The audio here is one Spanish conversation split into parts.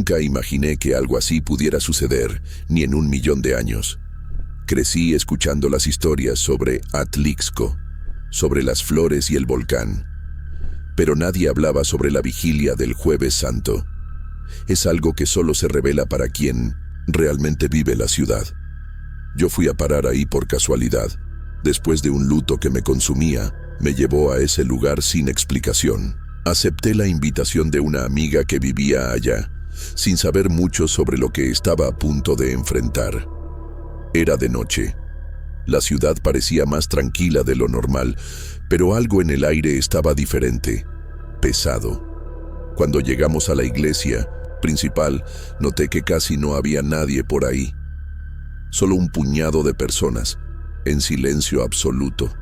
Nunca imaginé que algo así pudiera suceder, ni en 1.000.000 de años. Crecí escuchando las historias sobre Atlixco, sobre las flores y el volcán, pero nadie hablaba sobre la vigilia del Jueves Santo. Es algo que solo se revela para quien realmente vive la ciudad. Yo fui a parar ahí por casualidad. Después de un luto que me consumía, me llevó a ese lugar sin explicación. Acepté la invitación de una amiga que vivía allá, sin saber mucho sobre lo que estaba a punto de enfrentar. Era de noche. La ciudad parecía más tranquila de lo normal, pero algo en el aire estaba diferente, pesado. Cuando llegamos a la iglesia principal, noté que casi no había nadie por ahí. Solo un puñado de personas, en silencio absoluto.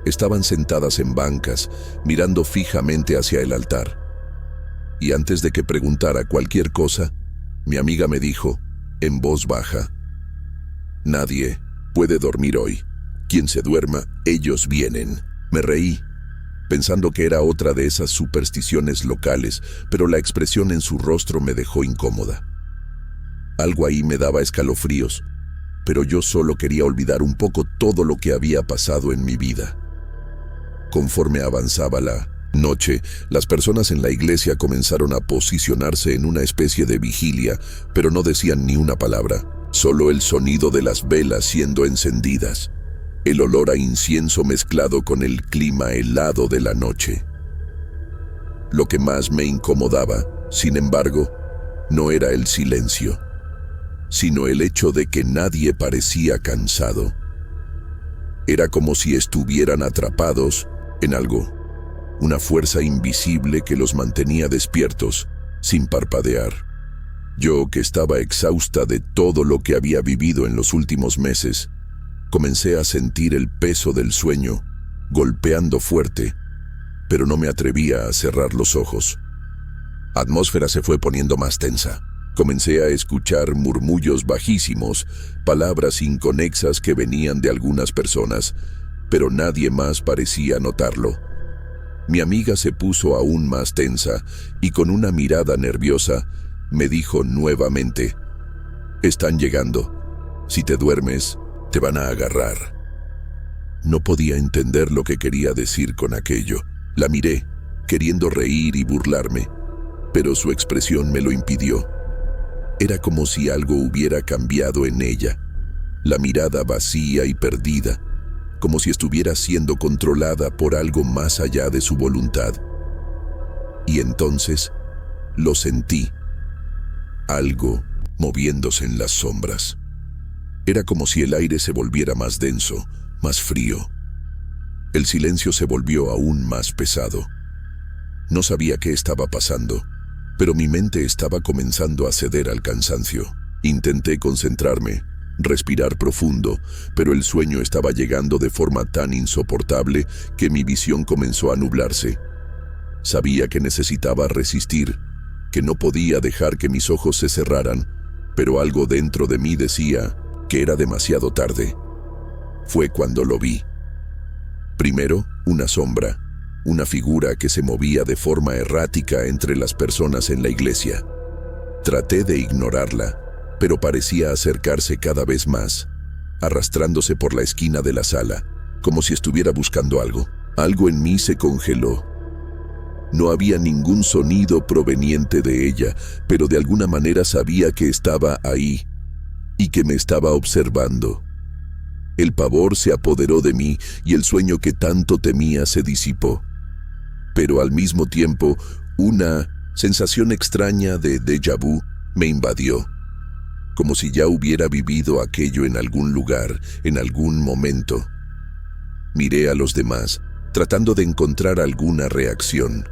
Estaban sentadas en bancas, mirando fijamente hacia el altar. Y antes de que preguntara cualquier cosa, mi amiga me dijo, en voz baja: «Nadie puede dormir hoy. Quien se duerma, ellos vienen». Me reí, pensando que era otra de esas supersticiones locales, pero la expresión en su rostro me dejó incómoda. Algo ahí me daba escalofríos, pero yo solo quería olvidar un poco todo lo que había pasado en mi vida. Conforme avanzaba la noche, las personas en la iglesia comenzaron a posicionarse en una especie de vigilia, pero no decían ni una palabra, solo el sonido de las velas siendo encendidas, el olor a incienso mezclado con el clima helado de la noche. Lo que más me incomodaba, sin embargo, no era el silencio, sino el hecho de que nadie parecía cansado. Era como si estuvieran atrapados en algo, una fuerza invisible que los mantenía despiertos, sin parpadear. Yo, que estaba exhausta de todo lo que había vivido en los últimos meses, comencé a sentir el peso del sueño, golpeando fuerte, pero no me atrevía a cerrar los ojos. La atmósfera se fue poniendo más tensa. Comencé a escuchar murmullos bajísimos, palabras inconexas que venían de algunas personas, pero nadie más parecía notarlo. Mi amiga se puso aún más tensa y con una mirada nerviosa me dijo nuevamente: «Están llegando. Si te duermes, te van a agarrar». No podía entender lo que quería decir con aquello. La miré, queriendo reír y burlarme, pero su expresión me lo impidió. Era como si algo hubiera cambiado en ella, la mirada vacía y perdida, como si estuviera siendo controlada por algo más allá de su voluntad. Y entonces lo sentí, algo moviéndose en las sombras. Era como si el aire se volviera más denso, más frío. El silencio se volvió aún más pesado. No sabía qué estaba pasando, pero mi mente estaba comenzando a ceder al cansancio. Intenté concentrarme, respirar profundo, pero el sueño estaba llegando de forma tan insoportable que mi visión comenzó a nublarse. Sabía que necesitaba resistir, que no podía dejar que mis ojos se cerraran, pero algo dentro de mí decía que era demasiado tarde. Fue cuando lo vi. Primero, una sombra, una figura que se movía de forma errática entre las personas en la iglesia. Traté de ignorarla, pero parecía acercarse cada vez más, arrastrándose por la esquina de la sala, como si estuviera buscando algo. Algo en mí se congeló. No había ningún sonido proveniente de ella, pero de alguna manera sabía que estaba ahí y que me estaba observando. El pavor se apoderó de mí y el sueño que tanto temía se disipó. Pero al mismo tiempo, una sensación extraña de déjà vu me invadió, como si ya hubiera vivido aquello en algún lugar, en algún momento. Miré a los demás, tratando de encontrar alguna reacción,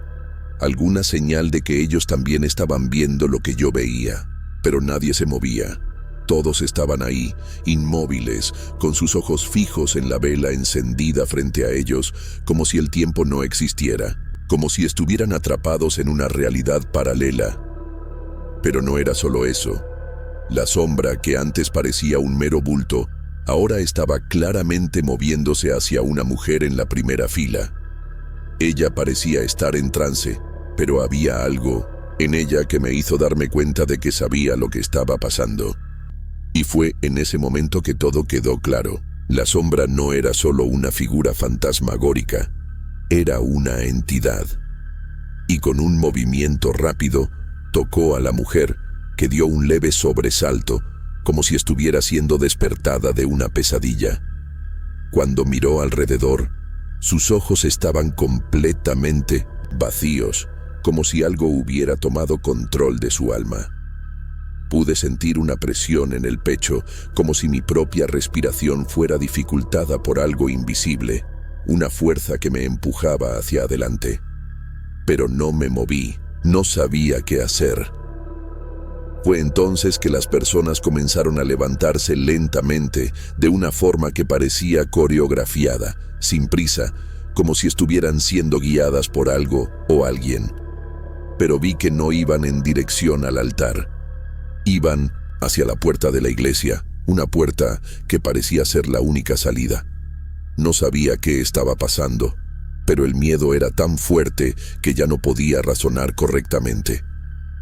alguna señal de que ellos también estaban viendo lo que yo veía, pero nadie se movía. Todos estaban ahí, inmóviles, con sus ojos fijos en la vela encendida frente a ellos, como si el tiempo no existiera, como si estuvieran atrapados en una realidad paralela. Pero no era solo eso. La sombra, que antes parecía un mero bulto, ahora estaba claramente moviéndose hacia una mujer en la primera fila. Ella parecía estar en trance, pero había algo en ella que me hizo darme cuenta de que sabía lo que estaba pasando. Y fue en ese momento que todo quedó claro. La sombra no era solo una figura fantasmagórica, era una entidad. Y con un movimiento rápido, tocó a la mujer, que dio un leve sobresalto, como si estuviera siendo despertada de una pesadilla. Cuando miró alrededor, sus ojos estaban completamente vacíos, como si algo hubiera tomado control de su alma. Pude sentir una presión en el pecho, como si mi propia respiración fuera dificultada por algo invisible, una fuerza que me empujaba hacia adelante. Pero no me moví, no sabía qué hacer. Fue entonces que las personas comenzaron a levantarse lentamente, de una forma que parecía coreografiada, sin prisa, como si estuvieran siendo guiadas por algo o alguien. Pero vi que no iban en dirección al altar. Iban hacia la puerta de la iglesia, una puerta que parecía ser la única salida. No sabía qué estaba pasando, pero el miedo era tan fuerte que ya no podía razonar correctamente.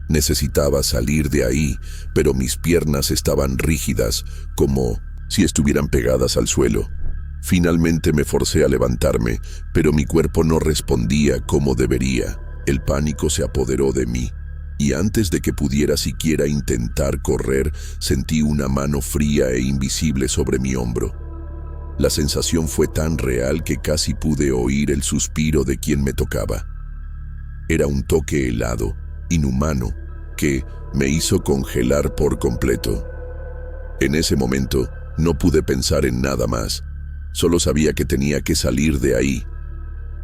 Necesitaba salir de ahí, pero mis piernas estaban rígidas, como si estuvieran pegadas al suelo. Finalmente me forcé a levantarme, pero mi cuerpo no respondía como debería. El pánico se apoderó de mí, y antes de que pudiera siquiera intentar correr, sentí una mano fría e invisible sobre mi hombro. La sensación fue tan real que casi pude oír el suspiro de quien me tocaba. Era un toque helado, inhumano, que me hizo congelar por completo. En ese momento, no pude pensar en nada más. Solo sabía que tenía que salir de ahí.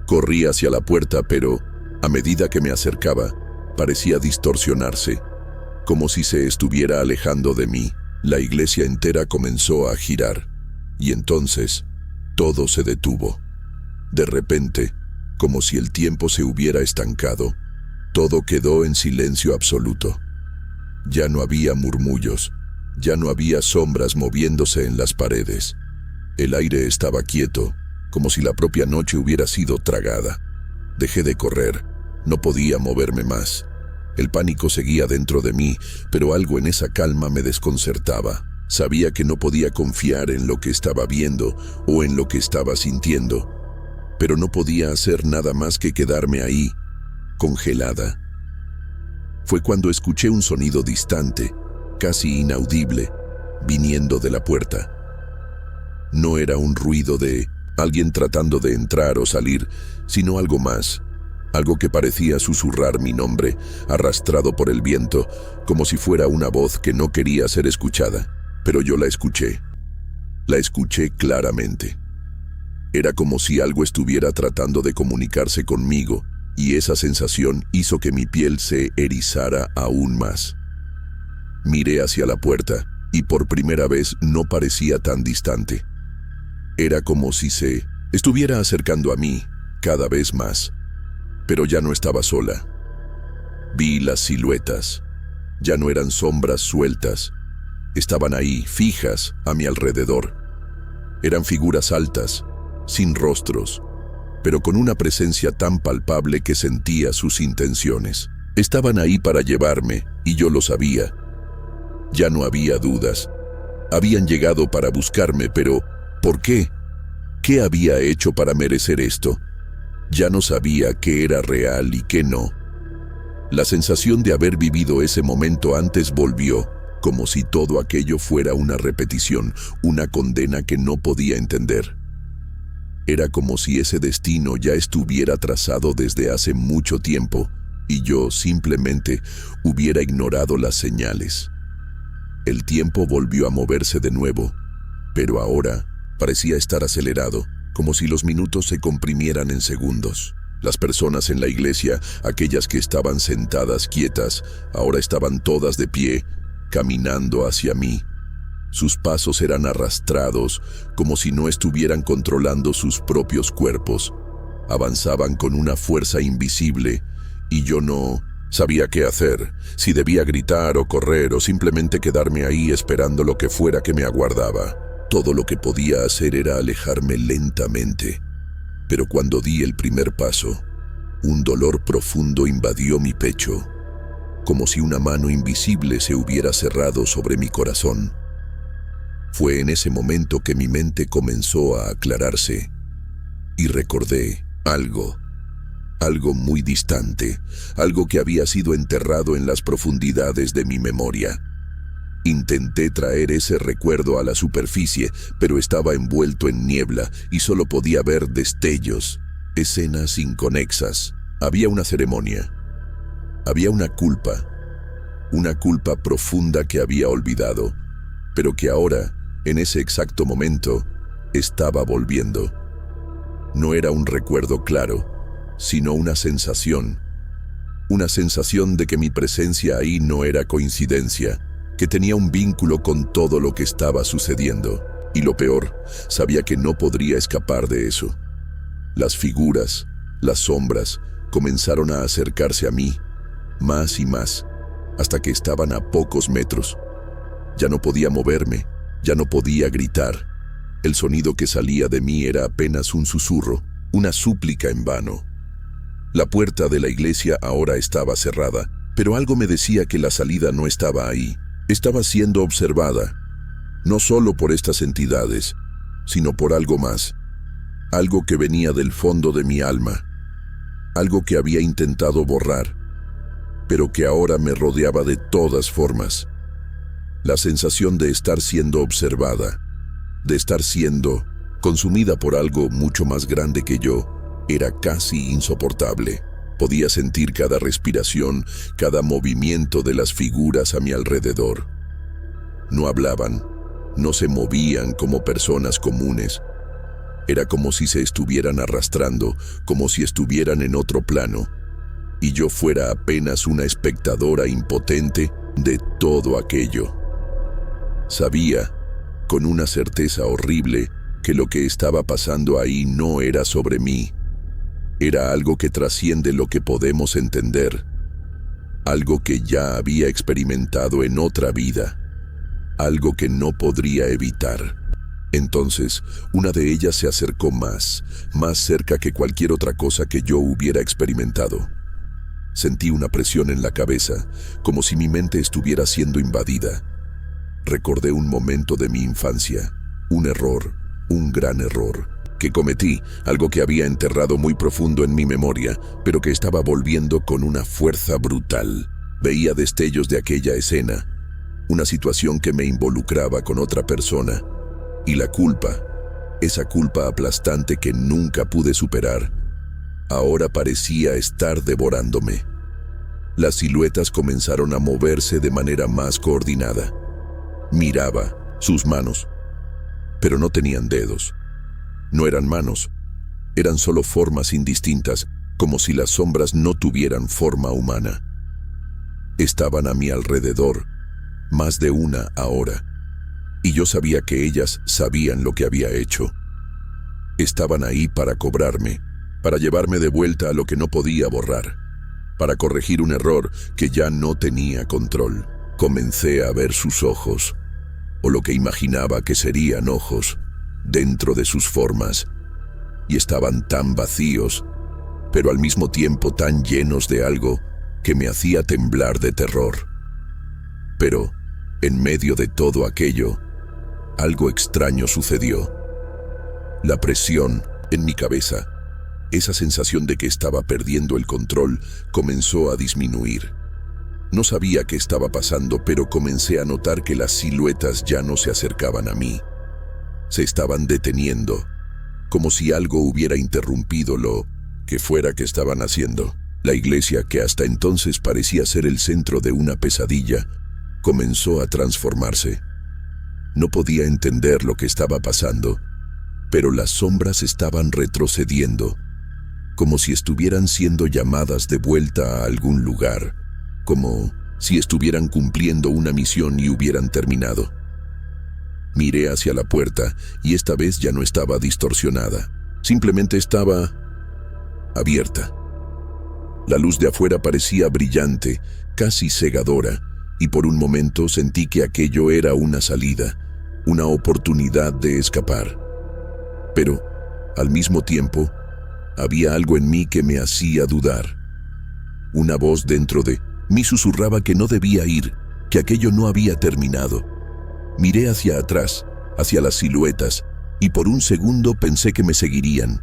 Corrí hacia la puerta, pero, a medida que me acercaba, parecía distorsionarse, como si se estuviera alejando de mí. La iglesia entera comenzó a girar, y entonces, todo se detuvo. De repente, como si el tiempo se hubiera estancado, todo quedó en silencio absoluto. Ya no había murmullos, ya no había sombras moviéndose en las paredes. El aire estaba quieto, como si la propia noche hubiera sido tragada. Dejé de correr, no podía moverme más. El pánico seguía dentro de mí, pero algo en esa calma me desconcertaba. Sabía que no podía confiar en lo que estaba viendo o en lo que estaba sintiendo, pero no podía hacer nada más que quedarme ahí, congelada. Fue cuando escuché un sonido distante, casi inaudible, viniendo de la puerta. No era un ruido de alguien tratando de entrar o salir, sino algo más, algo que parecía susurrar mi nombre, arrastrado por el viento, como si fuera una voz que no quería ser escuchada, pero yo la escuché. La escuché claramente. Era como si algo estuviera tratando de comunicarse conmigo, y esa sensación hizo que mi piel se erizara aún más. Miré hacia la puerta, y por primera vez no parecía tan distante. Era como si se estuviera acercando a mí, cada vez más. Pero ya no estaba sola. Vi las siluetas. Ya no eran sombras sueltas. Estaban ahí, fijas, a mi alrededor. Eran figuras altas, sin rostros, pero con una presencia tan palpable que sentía sus intenciones. Estaban ahí para llevarme, y yo lo sabía. Ya no había dudas. Habían llegado para buscarme, pero ¿por qué? ¿Qué había hecho para merecer esto? Ya no sabía qué era real y qué no. La sensación de haber vivido ese momento antes volvió, como si todo aquello fuera una repetición, una condena que no podía entender. Era como si ese destino ya estuviera trazado desde hace mucho tiempo y yo simplemente hubiera ignorado las señales. El tiempo volvió a moverse de nuevo, pero ahora parecía estar acelerado, como si los minutos se comprimieran en segundos. Las personas en la iglesia, aquellas que estaban sentadas quietas, ahora estaban todas de pie, caminando hacia mí. Sus pasos eran arrastrados, como si no estuvieran controlando sus propios cuerpos. Avanzaban con una fuerza invisible, y yo no sabía qué hacer, si debía gritar o correr o simplemente quedarme ahí esperando lo que fuera que me aguardaba. Todo lo que podía hacer era alejarme lentamente. Pero cuando di el primer paso, un dolor profundo invadió mi pecho. como si una mano invisible se hubiera cerrado sobre mi corazón. Fue en ese momento que mi mente comenzó a aclararse y recordé algo muy distante, algo que había sido enterrado en las profundidades de mi memoria. Intenté traer ese recuerdo a la superficie, pero estaba envuelto en niebla y solo podía ver destellos, escenas inconexas. Había una ceremonia. Había una culpa profunda que había olvidado, pero que ahora, en ese exacto momento, estaba volviendo. No era un recuerdo claro, sino una sensación de que mi presencia ahí no era coincidencia, que tenía un vínculo con todo lo que estaba sucediendo. Y lo peor, sabía que no podría escapar de eso. Las figuras, las sombras, comenzaron a acercarse a mí, más y más, hasta que estaban a pocos metros. Ya no podía moverme, ya no podía gritar. El sonido que salía de mí era apenas un susurro, una súplica en vano. La puerta de la iglesia ahora estaba cerrada, pero algo me decía que la salida no estaba ahí. Estaba siendo observada, no solo por estas entidades, sino por algo más. Algo que venía del fondo de mi alma. Algo que había intentado borrar, pero que ahora me rodeaba de todas formas. La sensación de estar siendo observada, de estar siendo consumida por algo mucho más grande que yo, era casi insoportable. Podía sentir cada respiración, cada movimiento de las figuras a mi alrededor. No hablaban, no se movían como personas comunes. Era como si se estuvieran arrastrando, como si estuvieran en otro plano, y yo fuera apenas una espectadora impotente de todo aquello. Sabía, con una certeza horrible, que lo que estaba pasando ahí no era sobre mí. Era algo que trasciende lo que podemos entender, algo que ya había experimentado en otra vida, algo que no podría evitar. Entonces, una de ellas se acercó más cerca que cualquier otra cosa que yo hubiera experimentado. Sentí una presión en la cabeza, como si mi mente estuviera siendo invadida. Recordé un momento de mi infancia, un error, un gran error, que cometí, algo que había enterrado muy profundo en mi memoria, pero que estaba volviendo con una fuerza brutal. Veía destellos de aquella escena, una situación que me involucraba con otra persona, y la culpa, esa culpa aplastante que nunca pude superar, ahora parecía estar devorándome. Las siluetas comenzaron a moverse de manera más coordinada. Miraba sus manos, pero no tenían dedos. No eran manos, eran solo formas indistintas, como si las sombras no tuvieran forma humana. Estaban a mi alrededor, más de una ahora, y yo sabía que ellas sabían lo que había hecho. Estaban ahí para cobrarme, para llevarme de vuelta a lo que no podía borrar, para corregir un error que ya no tenía control. Comencé a ver sus ojos, o lo que imaginaba que serían ojos, dentro de sus formas, y estaban tan vacíos, pero al mismo tiempo tan llenos de algo que me hacía temblar de terror. Pero, en medio de todo aquello, algo extraño sucedió. La presión en mi cabeza, esa sensación de que estaba perdiendo el control, comenzó a disminuir. No sabía qué estaba pasando, pero comencé a notar que las siluetas ya no se acercaban a mí. Se estaban deteniendo, como si algo hubiera interrumpido lo que fuera que estaban haciendo. La iglesia, que hasta entonces parecía ser el centro de una pesadilla, comenzó a transformarse. No podía entender lo que estaba pasando, pero las sombras estaban retrocediendo, como si estuvieran siendo llamadas de vuelta a algún lugar, como si estuvieran cumpliendo una misión y hubieran terminado. Miré hacia la puerta y esta vez ya no estaba distorsionada, simplemente estaba abierta. La luz de afuera parecía brillante, casi cegadora, y por un momento sentí que aquello era una salida, una oportunidad de escapar. Pero, al mismo tiempo, había algo en mí que me hacía dudar. Una voz dentro de Me susurraba que no debía ir, que aquello no había terminado. Miré hacia atrás, hacia las siluetas, y por un segundo pensé que me seguirían.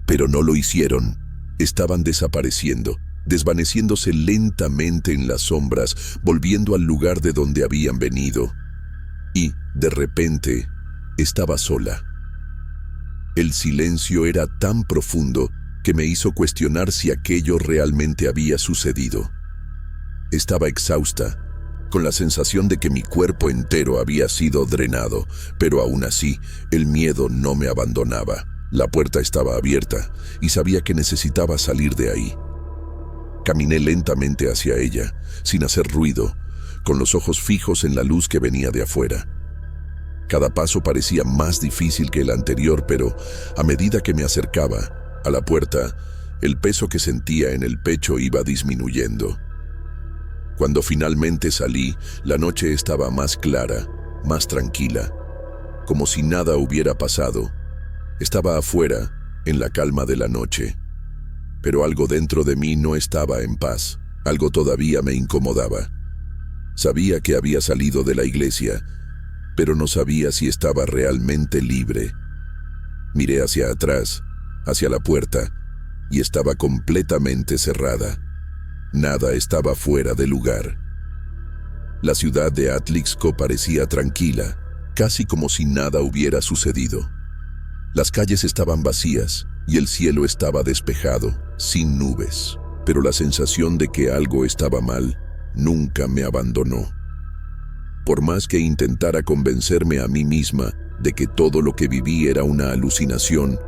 Pero no lo hicieron. Estaban desapareciendo, desvaneciéndose lentamente en las sombras, volviendo al lugar de donde habían venido. Y, de repente, estaba sola. El silencio era tan profundo que me hizo cuestionar si aquello realmente había sucedido. Estaba exhausta, con la sensación de que mi cuerpo entero había sido drenado, pero aún así, el miedo no me abandonaba. La puerta estaba abierta y sabía que necesitaba salir de ahí. Caminé lentamente hacia ella, sin hacer ruido, con los ojos fijos en la luz que venía de afuera. Cada paso parecía más difícil que el anterior, pero a medida que me acercaba a la puerta, el peso que sentía en el pecho iba disminuyendo. Cuando finalmente salí, la noche estaba más clara, más tranquila, como si nada hubiera pasado. Estaba afuera, en la calma de la noche. Pero algo dentro de mí no estaba en paz, algo todavía me incomodaba. Sabía que había salido de la iglesia, pero no sabía si estaba realmente libre. Miré hacia atrás, hacia la puerta, y estaba completamente cerrada. Nada estaba fuera de lugar. La ciudad de Atlixco parecía tranquila, casi como si nada hubiera sucedido. Las calles estaban vacías y el cielo estaba despejado, sin nubes, pero la sensación de que algo estaba mal nunca me abandonó. Por más que intentara convencerme a mí misma de que todo lo que viví era una alucinación,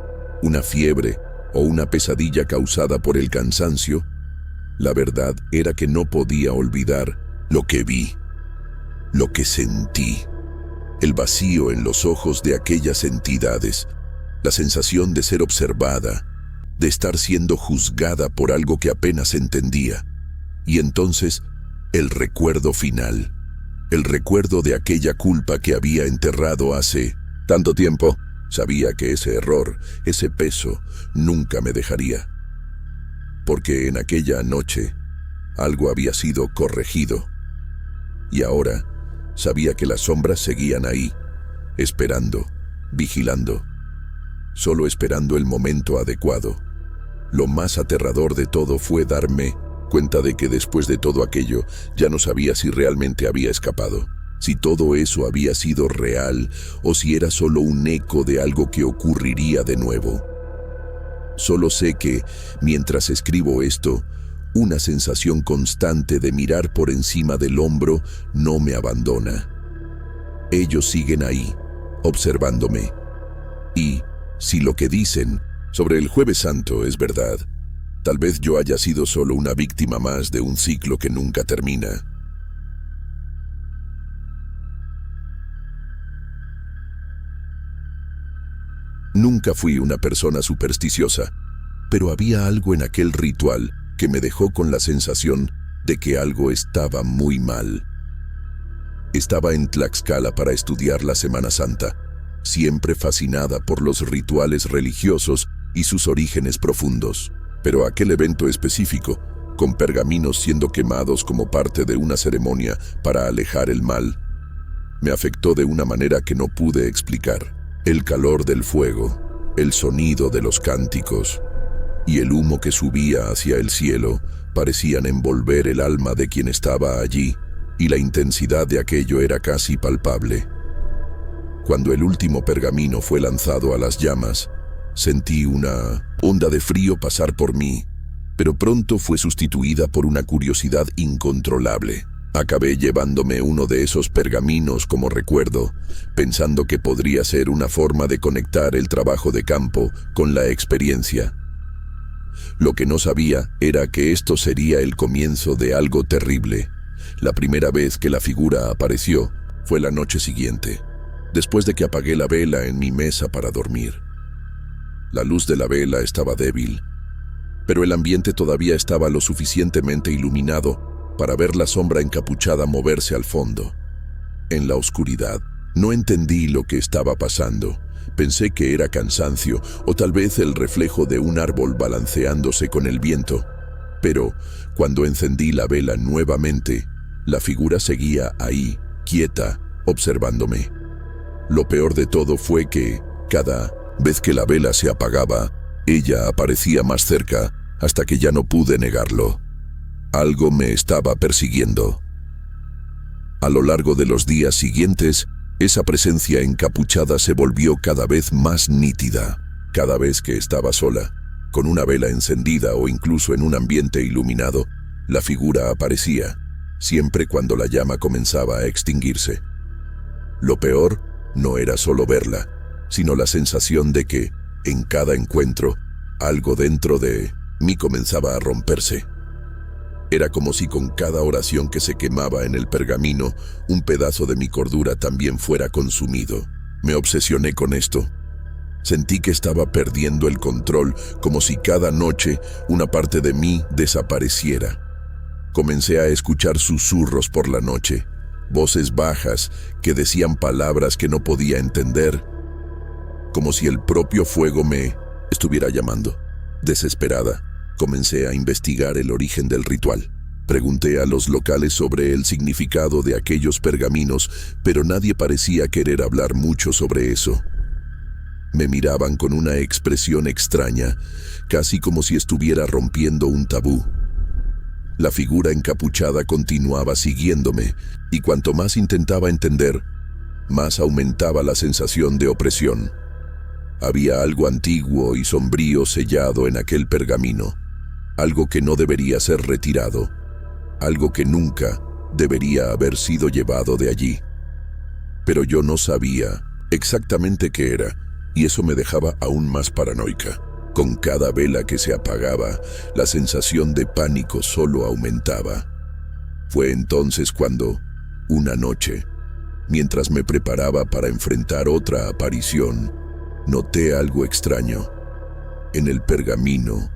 una fiebre o una pesadilla causada por el cansancio, la verdad era que no podía olvidar lo que vi, lo que sentí, el vacío en los ojos de aquellas entidades, la sensación de ser observada, de estar siendo juzgada por algo que apenas entendía, y entonces el recuerdo final, el recuerdo de aquella culpa que había enterrado hace tanto tiempo. Sabía que ese error, ese peso, nunca me dejaría. Porque en aquella noche algo había sido corregido. Y ahora sabía que las sombras seguían ahí, esperando, vigilando, solo esperando el momento adecuado. Lo más aterrador de todo fue darme cuenta de que después de todo aquello ya no sabía si realmente había escapado, si todo eso había sido real o si era solo un eco de algo que ocurriría de nuevo. Solo sé que, mientras escribo esto, una sensación constante de mirar por encima del hombro no me abandona. Ellos siguen ahí, observándome. Y, si lo que dicen sobre el Jueves Santo es verdad, tal vez yo haya sido solo una víctima más de un ciclo que nunca termina. Nunca fui una persona supersticiosa, pero había algo en aquel ritual que me dejó con la sensación de que algo estaba muy mal. Estaba en Tlaxcala para estudiar la Semana Santa, siempre fascinada por los rituales religiosos y sus orígenes profundos. Pero aquel evento específico, con pergaminos siendo quemados como parte de una ceremonia para alejar el mal, me afectó de una manera que no pude explicar. El calor del fuego, el sonido de los cánticos y el humo que subía hacia el cielo parecían envolver el alma de quien estaba allí, y la intensidad de aquello era casi palpable. Cuando el último pergamino fue lanzado a las llamas, sentí una onda de frío pasar por mí, pero pronto fue sustituida por una curiosidad incontrolable. Acabé llevándome uno de esos pergaminos como recuerdo, pensando que podría ser una forma de conectar el trabajo de campo con la experiencia. Lo que no sabía era que esto sería el comienzo de algo terrible. La primera vez que la figura apareció fue la noche siguiente, después de que apagué la vela en mi mesa para dormir. La luz de la vela estaba débil, pero el ambiente todavía estaba lo suficientemente iluminado para ver la sombra encapuchada moverse al fondo. En la oscuridad, no entendí lo que estaba pasando. Pensé que era cansancio o tal vez el reflejo de un árbol balanceándose con el viento. Pero, cuando encendí la vela nuevamente, la figura seguía ahí, quieta, observándome. Lo peor de todo fue que, cada vez que la vela se apagaba, ella aparecía más cerca, hasta que ya no pude negarlo. Algo me estaba persiguiendo. A lo largo de los días siguientes, esa presencia encapuchada se volvió cada vez más nítida. Cada vez que estaba sola, con una vela encendida o incluso en un ambiente iluminado, la figura aparecía, siempre cuando la llama comenzaba a extinguirse. Lo peor no era solo verla, sino la sensación de que, en cada encuentro, algo dentro de mí comenzaba a romperse. Era como si con cada oración que se quemaba en el pergamino, un pedazo de mi cordura también fuera consumido. Me obsesioné con esto. Sentí que estaba perdiendo el control, como si cada noche una parte de mí desapareciera. Comencé a escuchar susurros por la noche, voces bajas que decían palabras que no podía entender, como si el propio fuego me estuviera llamando. Desesperada, comencé a investigar el origen del ritual. Pregunté a los locales sobre el significado de aquellos pergaminos, pero nadie parecía querer hablar mucho sobre eso. Me miraban con una expresión extraña, casi como si estuviera rompiendo un tabú. La figura encapuchada continuaba siguiéndome, y cuanto más intentaba entender, más aumentaba la sensación de opresión. Había algo antiguo y sombrío sellado en aquel pergamino, algo que no debería ser retirado, algo que nunca debería haber sido llevado de allí. Pero yo no sabía exactamente qué era, y eso me dejaba aún más paranoica. Con cada vela que se apagaba, la sensación de pánico solo aumentaba. Fue entonces cuando, una noche, mientras me preparaba para enfrentar otra aparición, noté algo extraño. En el pergamino,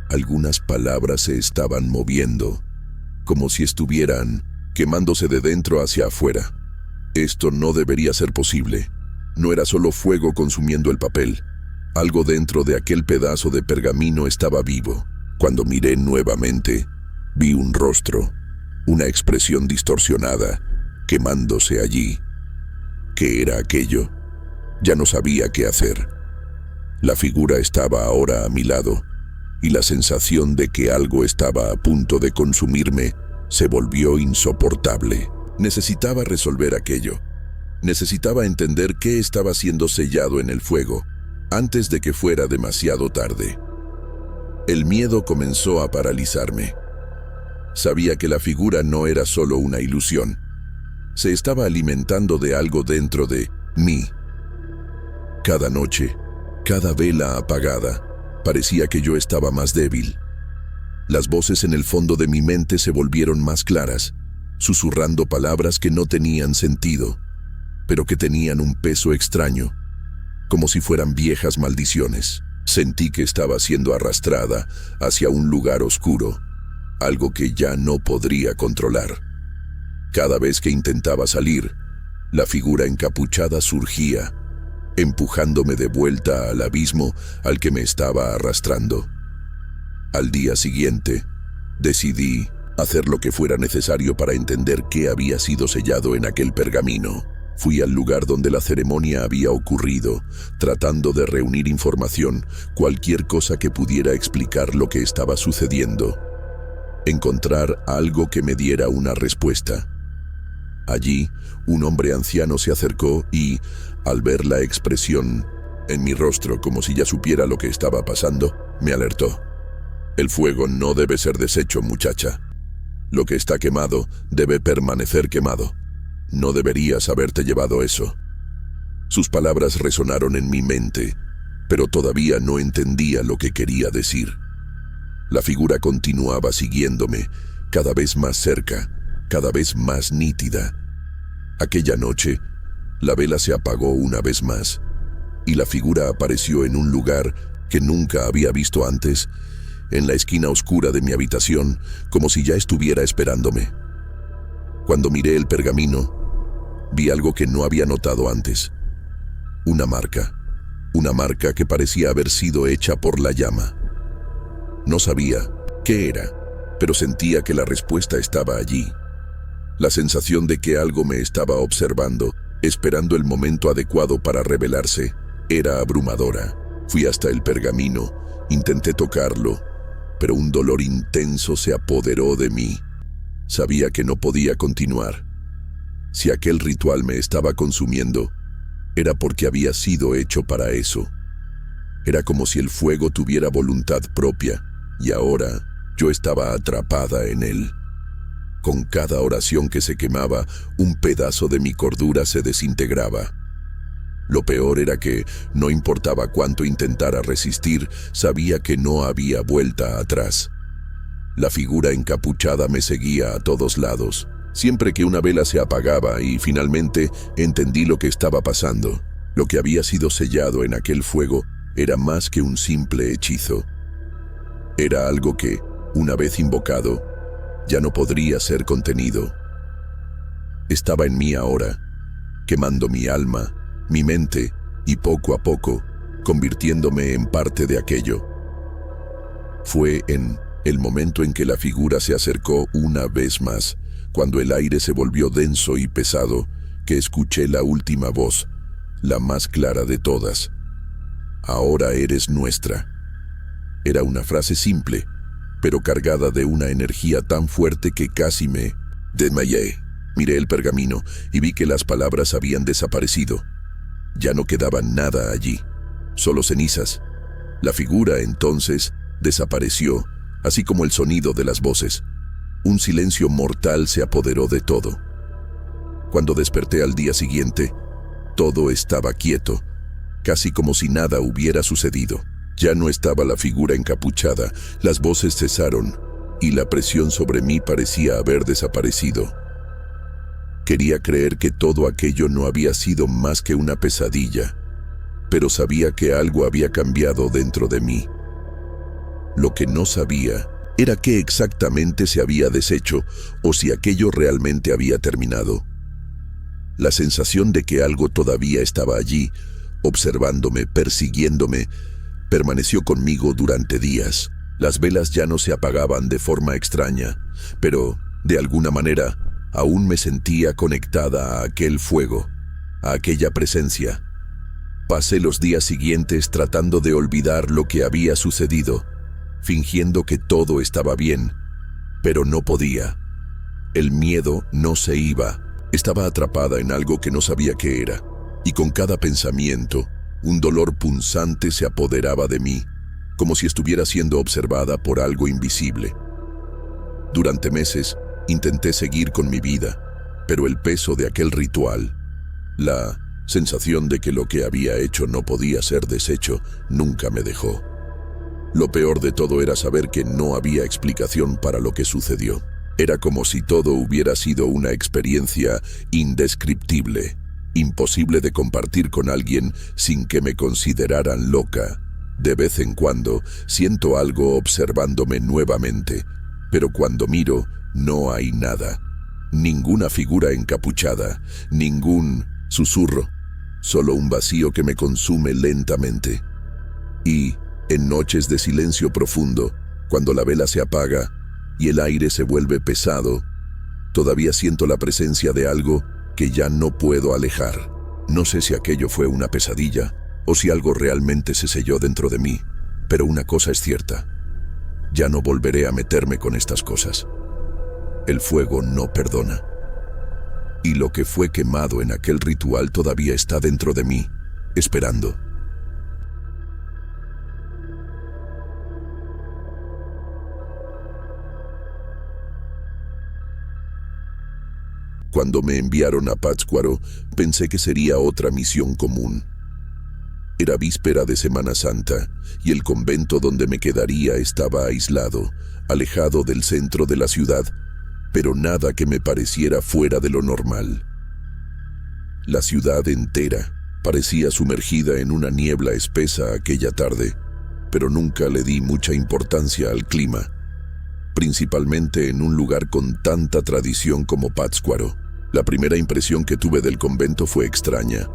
algunas palabras se estaban moviendo, como si estuvieran quemándose de dentro hacia afuera. Esto no debería ser posible. No era solo fuego consumiendo el papel. Algo dentro de aquel pedazo de pergamino estaba vivo. Cuando miré nuevamente, vi un rostro, una expresión distorsionada, quemándose allí. ¿Qué era aquello? Ya no sabía qué hacer. La figura estaba ahora a mi lado, y la sensación de que algo estaba a punto de consumirme se volvió insoportable. Necesitaba resolver aquello. Necesitaba entender qué estaba siendo sellado en el fuego, antes de que fuera demasiado tarde. El miedo comenzó a paralizarme. Sabía que la figura no era solo una ilusión. Se estaba alimentando de algo dentro de mí. Cada noche, cada vela apagada, parecía que yo estaba más débil. Las voces en el fondo de mi mente se volvieron más claras, susurrando palabras que no tenían sentido, pero que tenían un peso extraño, como si fueran viejas maldiciones. Sentí que estaba siendo arrastrada hacia un lugar oscuro, algo que ya no podría controlar. Cada vez que intentaba salir, la figura encapuchada surgía, empujándome de vuelta al abismo al que me estaba arrastrando. Al día siguiente, decidí hacer lo que fuera necesario para entender qué había sido sellado en aquel pergamino. Fui al lugar donde la ceremonia había ocurrido, tratando de reunir información, cualquier cosa que pudiera explicar lo que estaba sucediendo. Encontrar algo que me diera una respuesta. Allí, un hombre anciano se acercó y, al ver la expresión en mi rostro como si ya supiera lo que estaba pasando, me alertó. El fuego no debe ser deshecho, muchacha. Lo que está quemado debe permanecer quemado. No deberías haberte llevado eso. Sus palabras resonaron en mi mente, pero todavía no entendía lo que quería decir. La figura continuaba siguiéndome, cada vez más cerca, cada vez más nítida. Aquella noche, la vela se apagó una vez más, y la figura apareció en un lugar que nunca había visto antes, en la esquina oscura de mi habitación, como si ya estuviera esperándome. Cuando miré el pergamino, vi algo que no había notado antes. Una marca que parecía haber sido hecha por la llama. No sabía qué era, pero sentía que la respuesta estaba allí. La sensación de que algo me estaba observando, esperando el momento adecuado para revelarse, era abrumadora. Fui hasta el pergamino, intenté tocarlo, pero un dolor intenso se apoderó de mí. Sabía que no podía continuar. Si aquel ritual me estaba consumiendo, era porque había sido hecho para eso. Era como si el fuego tuviera voluntad propia, y ahora yo estaba atrapada en él. Con cada oración que se quemaba, un pedazo de mi cordura se desintegraba. Lo peor era que, no importaba cuánto intentara resistir, sabía que no había vuelta atrás. La figura encapuchada me seguía a todos lados, siempre que una vela se apagaba, y finalmente entendí lo que estaba pasando. Lo que había sido sellado en aquel fuego era más que un simple hechizo. Era algo que, una vez invocado, ya no podría ser contenido. Estaba en mí ahora, quemando mi alma, mi mente, y poco a poco, convirtiéndome en parte de aquello. Fue en el momento en que la figura se acercó una vez más, cuando el aire se volvió denso y pesado, que escuché la última voz, la más clara de todas. Ahora eres nuestra. Era una frase simple, pero cargada de una energía tan fuerte que casi me desmayé. Miré el pergamino y vi que las palabras habían desaparecido. Ya no quedaba nada allí, solo cenizas. La figura entonces desapareció, así como el sonido de las voces. Un silencio mortal se apoderó de todo. Cuando desperté al día siguiente, todo estaba quieto, casi como si nada hubiera sucedido. Ya no estaba la figura encapuchada, las voces cesaron, y la presión sobre mí parecía haber desaparecido. Quería creer que todo aquello no había sido más que una pesadilla, pero sabía que algo había cambiado dentro de mí. Lo que no sabía era qué exactamente se había deshecho o si aquello realmente había terminado. La sensación de que algo todavía estaba allí, observándome, persiguiéndome, permaneció conmigo durante días. Las velas ya no se apagaban de forma extraña, pero, de alguna manera, aún me sentía conectada a aquel fuego, a aquella presencia. Pasé los días siguientes tratando de olvidar lo que había sucedido, fingiendo que todo estaba bien, pero no podía. El miedo no se iba. Estaba atrapada en algo que no sabía qué era, y con cada pensamiento, un dolor punzante se apoderaba de mí, como si estuviera siendo observada por algo invisible. Durante meses, intenté seguir con mi vida, pero el peso de aquel ritual, la sensación de que lo que había hecho no podía ser deshecho, nunca me dejó. Lo peor de todo era saber que no había explicación para lo que sucedió. Era como si todo hubiera sido una experiencia indescriptible, imposible de compartir con alguien sin que me consideraran loca. De vez en cuando siento algo observándome nuevamente, pero cuando miro no hay nada. Ninguna figura encapuchada, ningún susurro, solo un vacío que me consume lentamente. Y, en noches de silencio profundo, cuando la vela se apaga y el aire se vuelve pesado, todavía siento la presencia de algo que ya no puedo alejar. No sé si aquello fue una pesadilla o si algo realmente se selló dentro de mí, pero una cosa es cierta: ya no volveré a meterme con estas cosas. El fuego no perdona. Y lo que fue quemado en aquel ritual todavía está dentro de mí, esperando. Cuando me enviaron a Pátzcuaro, pensé que sería otra misión común. Era víspera de Semana Santa, y el convento donde me quedaría estaba aislado, alejado del centro de la ciudad, pero nada que me pareciera fuera de lo normal. La ciudad entera parecía sumergida en una niebla espesa aquella tarde, pero nunca le di mucha importancia al clima, principalmente en un lugar con tanta tradición como Pátzcuaro. La primera impresión que tuve del convento fue extraña,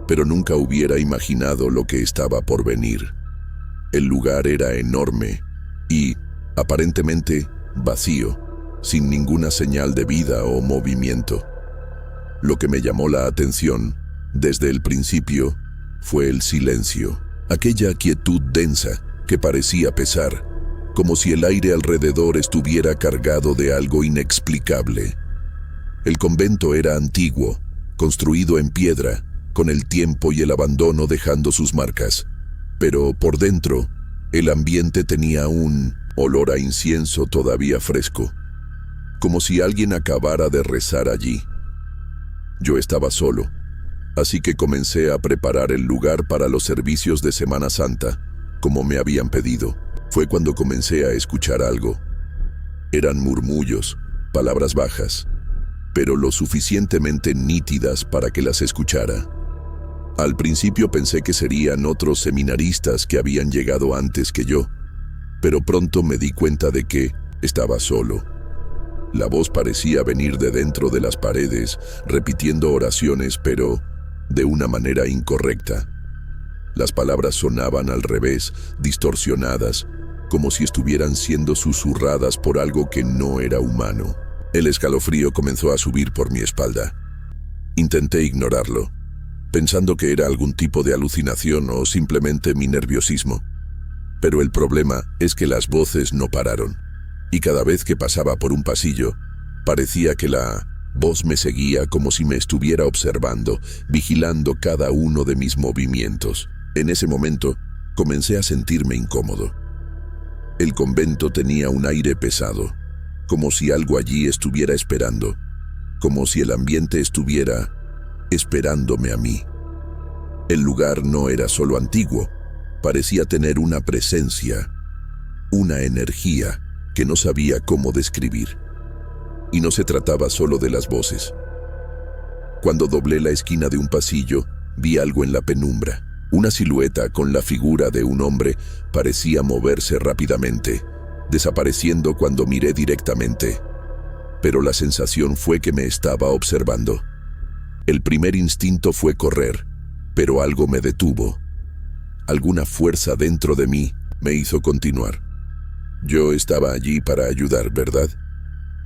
pero nunca hubiera imaginado lo que estaba por venir. El lugar era enorme y, aparentemente vacío, sin ninguna señal de vida o movimiento. Lo que me llamó la atención, desde el principio, fue el silencio, aquella quietud densa que parecía pesar, como si el aire alrededor estuviera cargado de algo inexplicable. El convento era antiguo, construido en piedra, con el tiempo y el abandono dejando sus marcas, pero por dentro, el ambiente tenía un olor a incienso todavía fresco, como si alguien acabara de rezar allí. Yo estaba solo, así que comencé a preparar el lugar para los servicios de Semana Santa, como me habían pedido. Fue cuando comencé a escuchar algo. Eran murmullos, palabras bajas, pero lo suficientemente nítidas para que las escuchara. Al principio pensé que serían otros seminaristas que habían llegado antes que yo, pero pronto me di cuenta de que estaba solo. La voz parecía venir de dentro de las paredes, repitiendo oraciones, pero de una manera incorrecta. Las palabras sonaban al revés, distorsionadas, como si estuvieran siendo susurradas por algo que no era humano. El escalofrío comenzó a subir por mi espalda. Intenté ignorarlo, pensando que era algún tipo de alucinación o simplemente mi nerviosismo. Pero el problema es que las voces no pararon, y cada vez que pasaba por un pasillo, parecía que la voz me seguía como si me estuviera observando, vigilando cada uno de mis movimientos. En ese momento, comencé a sentirme incómodo. El convento tenía un aire pesado, como si algo allí estuviera esperando, como si el ambiente estuviera esperándome a mí. El lugar no era solo antiguo, parecía tener una presencia, una energía que no sabía cómo describir. Y no se trataba solo de las voces. Cuando doblé la esquina de un pasillo, vi algo en la penumbra. Una silueta con la figura de un hombre parecía moverse rápidamente, desapareciendo cuando miré directamente. Pero la sensación fue que me estaba observando. El primer instinto fue correr, pero algo me detuvo. Alguna fuerza dentro de mí me hizo continuar. Yo estaba allí para ayudar, ¿verdad?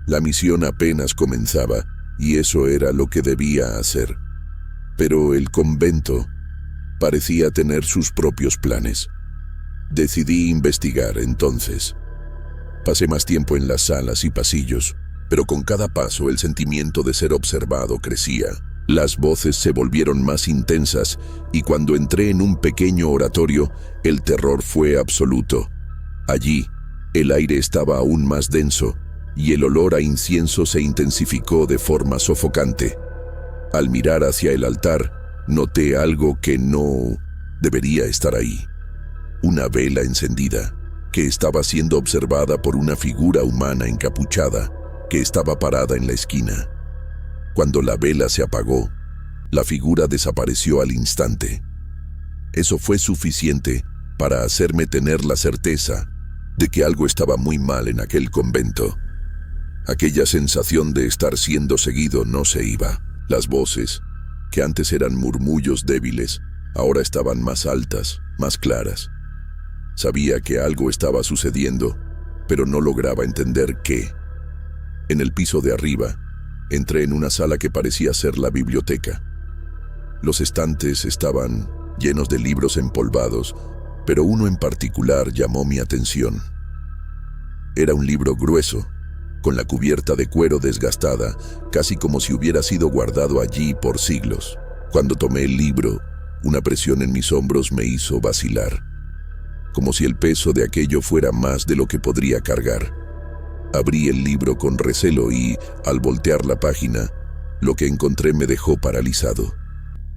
La misión apenas comenzaba, y eso era lo que debía hacer. Pero el convento parecía tener sus propios planes. Decidí investigar entonces. Pasé más tiempo en las salas y pasillos, pero con cada paso el sentimiento de ser observado crecía. Las voces se volvieron más intensas y cuando entré en un pequeño oratorio, el terror fue absoluto. Allí, el aire estaba aún más denso y el olor a incienso se intensificó de forma sofocante. Al mirar hacia el altar, noté algo que no debería estar ahí. Una vela encendida, que estaba siendo observada por una figura humana encapuchada, que estaba parada en la esquina. Cuando la vela se apagó, la figura desapareció al instante. Eso fue suficiente para hacerme tener la certeza de que algo estaba muy mal en aquel convento. Aquella sensación de estar siendo seguido no se iba. Las voces, que antes eran murmullos débiles, ahora estaban más altas, más claras. Sabía que algo estaba sucediendo, pero no lograba entender qué. En el piso de arriba, entré en una sala que parecía ser la biblioteca. Los estantes estaban llenos de libros empolvados, pero uno en particular llamó mi atención. Era un libro grueso, con la cubierta de cuero desgastada, casi como si hubiera sido guardado allí por siglos. Cuando tomé el libro, una presión en mis hombros me hizo vacilar, como si el peso de aquello fuera más de lo que podría cargar. Abrí el libro con recelo y, al voltear la página, lo que encontré me dejó paralizado.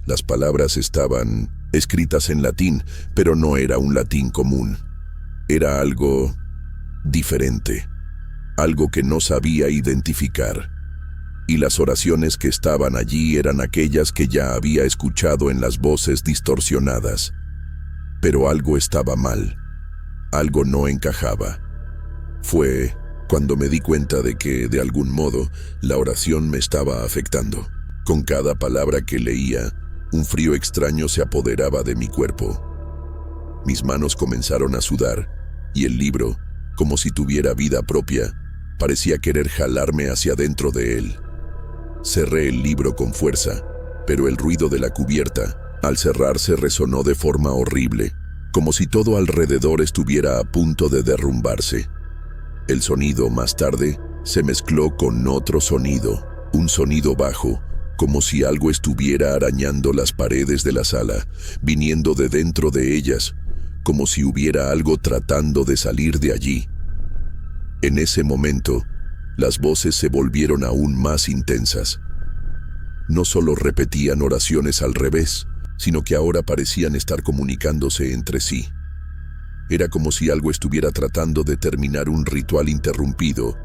Las palabras estaban escritas en latín, pero no era un latín común. Era algo diferente, algo que no sabía identificar. Y las oraciones que estaban allí eran aquellas que ya había escuchado en las voces distorsionadas. Pero algo estaba mal, algo no encajaba. Fue cuando me di cuenta de que, de algún modo, la oración me estaba afectando. Con cada palabra que leía, un frío extraño se apoderaba de mi cuerpo. Mis manos comenzaron a sudar, y el libro como si tuviera vida propia. Parecía querer jalarme hacia dentro de él. Cerré el libro con fuerza, pero el ruido de la cubierta, al cerrarse, resonó de forma horrible, como si todo alrededor estuviera a punto de derrumbarse. El sonido, más tarde, se mezcló con otro sonido, un sonido bajo, como si algo estuviera arañando las paredes de la sala, viniendo de dentro de ellas, como si hubiera algo tratando de salir de allí. En ese momento, las voces se volvieron aún más intensas. No solo repetían oraciones al revés, sino que ahora parecían estar comunicándose entre sí. Era como si algo estuviera tratando de terminar un ritual interrumpido,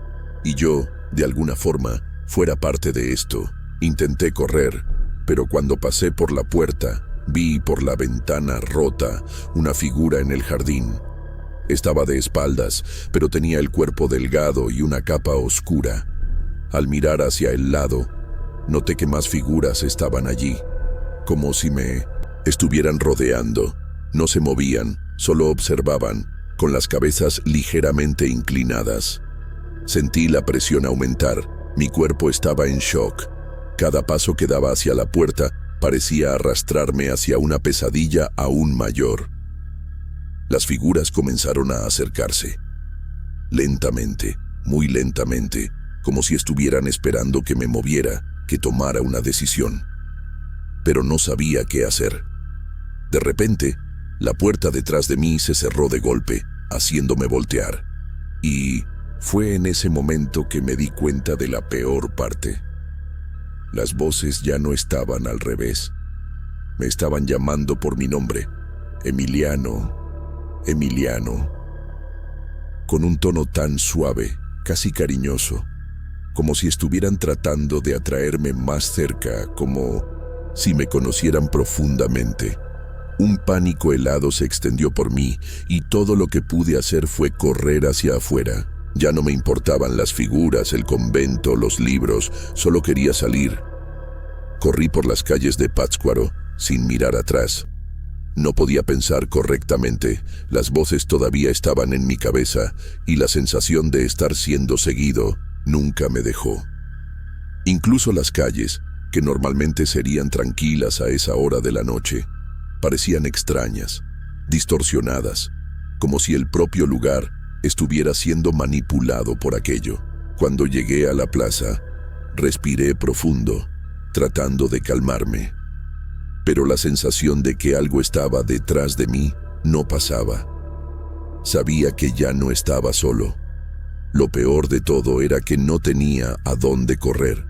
y yo, de alguna forma, fuera parte de esto. Intenté correr, pero cuando pasé por la puerta, vi por la ventana rota una figura en el jardín. Estaba de espaldas, pero tenía el cuerpo delgado y una capa oscura. Al mirar hacia el lado, noté que más figuras estaban allí, como si me estuvieran rodeando. No se movían, solo observaban, con las cabezas ligeramente inclinadas. Sentí la presión aumentar, mi cuerpo estaba en shock. Cada paso que daba hacia la puerta parecía arrastrarme hacia una pesadilla aún mayor. Las figuras comenzaron a acercarse. Lentamente, muy lentamente, como si estuvieran esperando que me moviera, que tomara una decisión. Pero no sabía qué hacer. De repente, la puerta detrás de mí se cerró de golpe, haciéndome voltear. Y fue en ese momento que me di cuenta de la peor parte. Las voces ya no estaban al revés. Me estaban llamando por mi nombre. Emiliano, Emiliano. Con un tono tan suave, casi cariñoso, como si estuvieran tratando de atraerme más cerca, como si me conocieran profundamente. Un pánico helado se extendió por mí y todo lo que pude hacer fue correr hacia afuera. Ya no me importaban las figuras, el convento, los libros, solo quería salir. Corrí por las calles de Pátzcuaro, sin mirar atrás. No podía pensar correctamente, las voces todavía estaban en mi cabeza y la sensación de estar siendo seguido nunca me dejó. Incluso las calles, que normalmente serían tranquilas a esa hora de la noche, parecían extrañas, distorsionadas, como si el propio lugar estuviera siendo manipulado por aquello. Cuando llegué a la plaza, respiré profundo, tratando de calmarme. Pero la sensación de que algo estaba detrás de mí no pasaba. Sabía que ya no estaba solo. Lo peor de todo era que no tenía a dónde correr.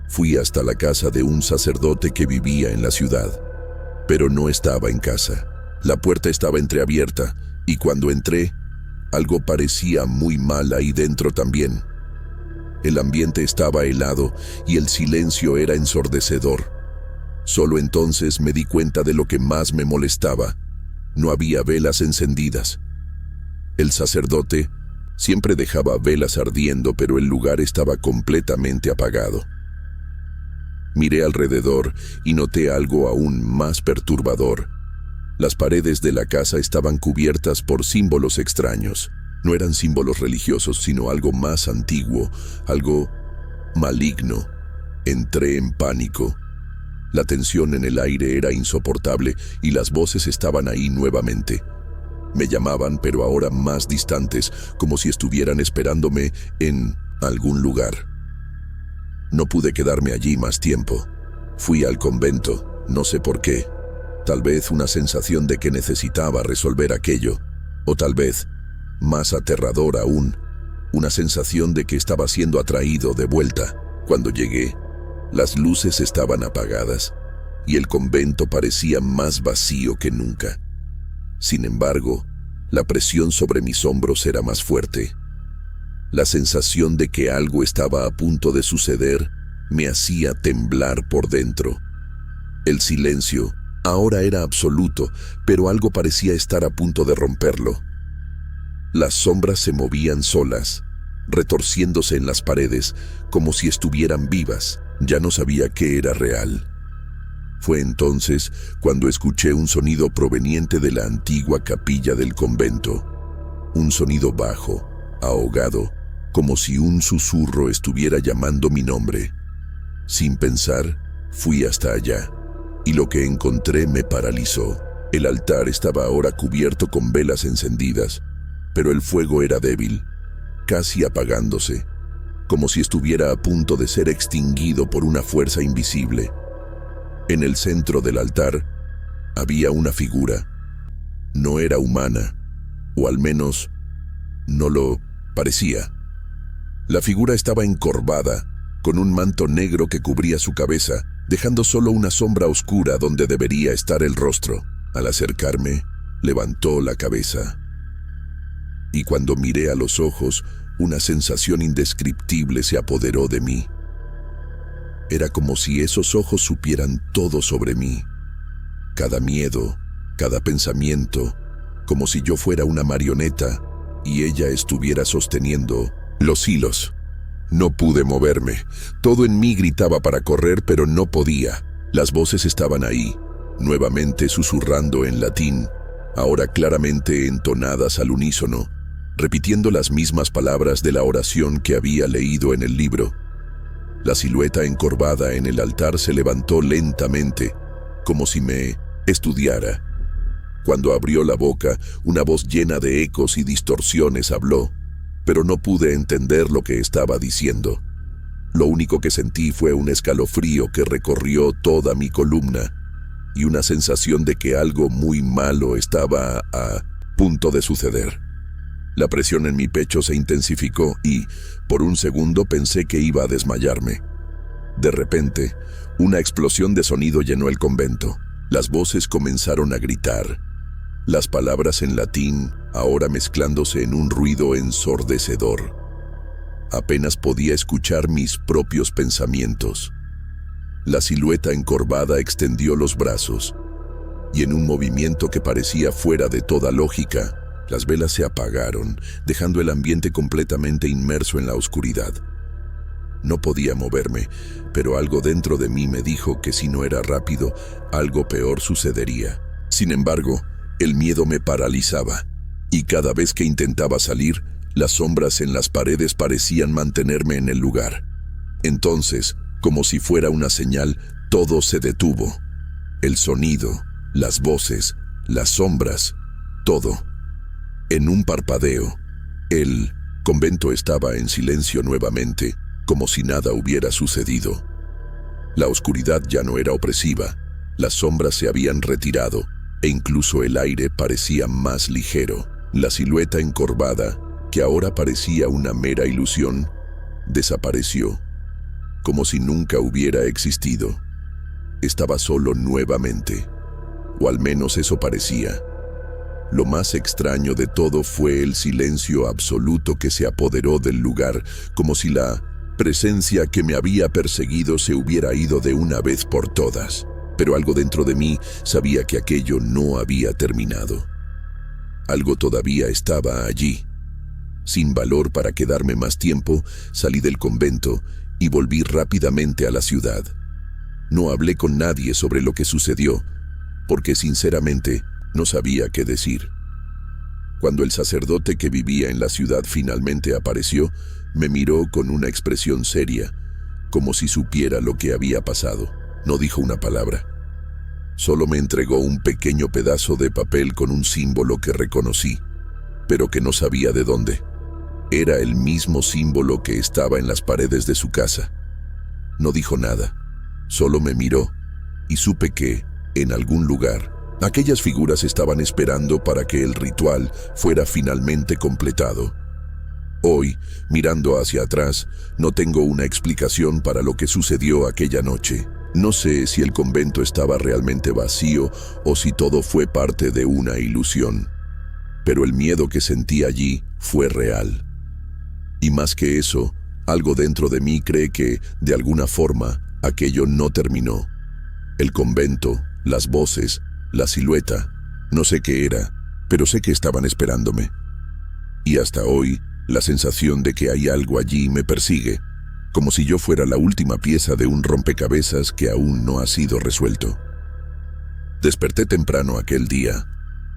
Fui hasta la casa de un sacerdote que vivía en la ciudad, pero no estaba en casa. La puerta estaba entreabierta y cuando entré, algo parecía muy mal ahí dentro también. El ambiente estaba helado y el silencio era ensordecedor. Solo entonces me di cuenta de lo que más me molestaba. No había velas encendidas. El sacerdote siempre dejaba velas ardiendo, pero el lugar estaba completamente apagado. Miré alrededor y noté algo aún más perturbador. Las paredes de la casa estaban cubiertas por símbolos extraños. No eran símbolos religiosos, sino algo más antiguo, algo maligno. Entré en pánico. La tensión en el aire era insoportable y las voces estaban ahí nuevamente. Me llamaban, pero ahora más distantes, como si estuvieran esperándome en algún lugar. No pude quedarme allí más tiempo. Fui al convento, no sé por qué. Tal vez una sensación de que necesitaba resolver aquello, o tal vez, más aterrador aún, una sensación de que estaba siendo atraído de vuelta. Cuando llegué, las luces estaban apagadas y el convento parecía más vacío que nunca. Sin embargo, la presión sobre mis hombros era más fuerte. La sensación de que algo estaba a punto de suceder me hacía temblar por dentro. El silencio ahora era absoluto, pero algo parecía estar a punto de romperlo. Las sombras se movían solas, retorciéndose en las paredes, como si estuvieran vivas. Ya no sabía qué era real. Fue entonces cuando escuché un sonido proveniente de la antigua capilla del convento. Un sonido bajo, ahogado, como si un susurro estuviera llamando mi nombre. Sin pensar, fui hasta allá, y lo que encontré me paralizó. El altar estaba ahora cubierto con velas encendidas, pero el fuego era débil, casi apagándose, como si estuviera a punto de ser extinguido por una fuerza invisible. En el centro del altar había una figura. No era humana, o al menos no lo parecía. La figura estaba encorvada, con un manto negro que cubría su cabeza, dejando solo una sombra oscura donde debería estar el rostro. Al acercarme, levantó la cabeza. Y cuando miré a los ojos, una sensación indescriptible se apoderó de mí. Era como si esos ojos supieran todo sobre mí. Cada miedo, cada pensamiento, como si yo fuera una marioneta y ella estuviera sosteniendo los hilos. No pude moverme. Todo en mí gritaba para correr, pero no podía. Las voces estaban ahí, nuevamente susurrando en latín, ahora claramente entonadas al unísono, repitiendo las mismas palabras de la oración que había leído en el libro. La silueta encorvada en el altar se levantó lentamente, como si me estudiara. Cuando abrió la boca, una voz llena de ecos y distorsiones habló, pero no pude entender lo que estaba diciendo. Lo único que sentí fue un escalofrío que recorrió toda mi columna y una sensación de que algo muy malo estaba a punto de suceder. La presión en mi pecho se intensificó y, por un segundo, pensé que iba a desmayarme. De repente, una explosión de sonido llenó el convento. Las voces comenzaron a gritar. Las palabras en latín, ahora mezclándose en un ruido ensordecedor. Apenas podía escuchar mis propios pensamientos. La silueta encorvada extendió los brazos, y en un movimiento que parecía fuera de toda lógica, las velas se apagaron, dejando el ambiente completamente inmerso en la oscuridad. No podía moverme, pero algo dentro de mí me dijo que si no era rápido, algo peor sucedería. Sin embargo, el miedo me paralizaba, y cada vez que intentaba salir, las sombras en las paredes parecían mantenerme en el lugar. Entonces, como si fuera una señal, todo se detuvo. El sonido, las voces, las sombras, todo. En un parpadeo, el convento estaba en silencio nuevamente, como si nada hubiera sucedido. La oscuridad ya no era opresiva, las sombras se habían retirado, e incluso el aire parecía más ligero. La silueta encorvada, que ahora parecía una mera ilusión, desapareció, como si nunca hubiera existido. Estaba solo nuevamente, o al menos eso parecía. Lo más extraño de todo fue el silencio absoluto que se apoderó del lugar, como si la presencia que me había perseguido se hubiera ido de una vez por todas. Pero algo dentro de mí sabía que aquello no había terminado. Algo todavía estaba allí. Sin valor para quedarme más tiempo, salí del convento y volví rápidamente a la ciudad. No hablé con nadie sobre lo que sucedió, porque sinceramente no sabía qué decir. Cuando el sacerdote que vivía en la ciudad finalmente apareció, me miró con una expresión seria, como si supiera lo que había pasado. No dijo una palabra. Solo me entregó un pequeño pedazo de papel con un símbolo que reconocí, pero que no sabía de dónde. Era el mismo símbolo que estaba en las paredes de su casa. No dijo nada, solo me miró, y supe que, en algún lugar, aquellas figuras estaban esperando para que el ritual fuera finalmente completado. Hoy, mirando hacia atrás, no tengo una explicación para lo que sucedió aquella noche. No sé si el convento estaba realmente vacío o si todo fue parte de una ilusión. Pero el miedo que sentí allí fue real. Y más que eso, algo dentro de mí cree que, de alguna forma, aquello no terminó. El convento, las voces, la silueta, no sé qué era, pero sé que estaban esperándome. Y hasta hoy, la sensación de que hay algo allí me persigue, como si yo fuera la última pieza de un rompecabezas que aún no ha sido resuelto. Desperté temprano aquel día,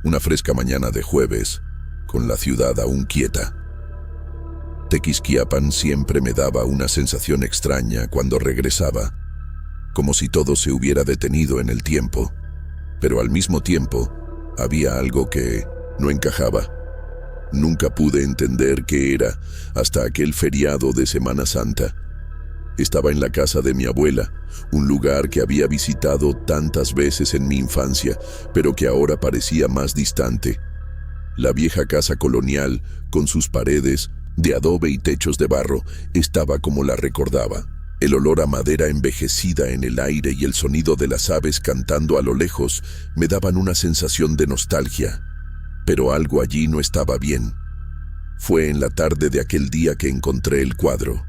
una fresca mañana de jueves. con la ciudad aún quieta. Tequisquiapan siempre me daba una sensación extraña cuando regresaba, como si todo se hubiera detenido en el tiempo, pero al mismo tiempo había algo que no encajaba. Nunca pude entender qué era hasta aquel feriado de Semana Santa. Estaba en la casa de mi abuela, un lugar que había visitado tantas veces en mi infancia, pero que ahora parecía más distante. La vieja casa colonial, con sus paredes de adobe y techos de barro, estaba como la recordaba. El olor a madera envejecida en el aire y el sonido de las aves cantando a lo lejos me daban una sensación de nostalgia. Pero algo allí no estaba bien. Fue en la tarde de aquel día que encontré el cuadro.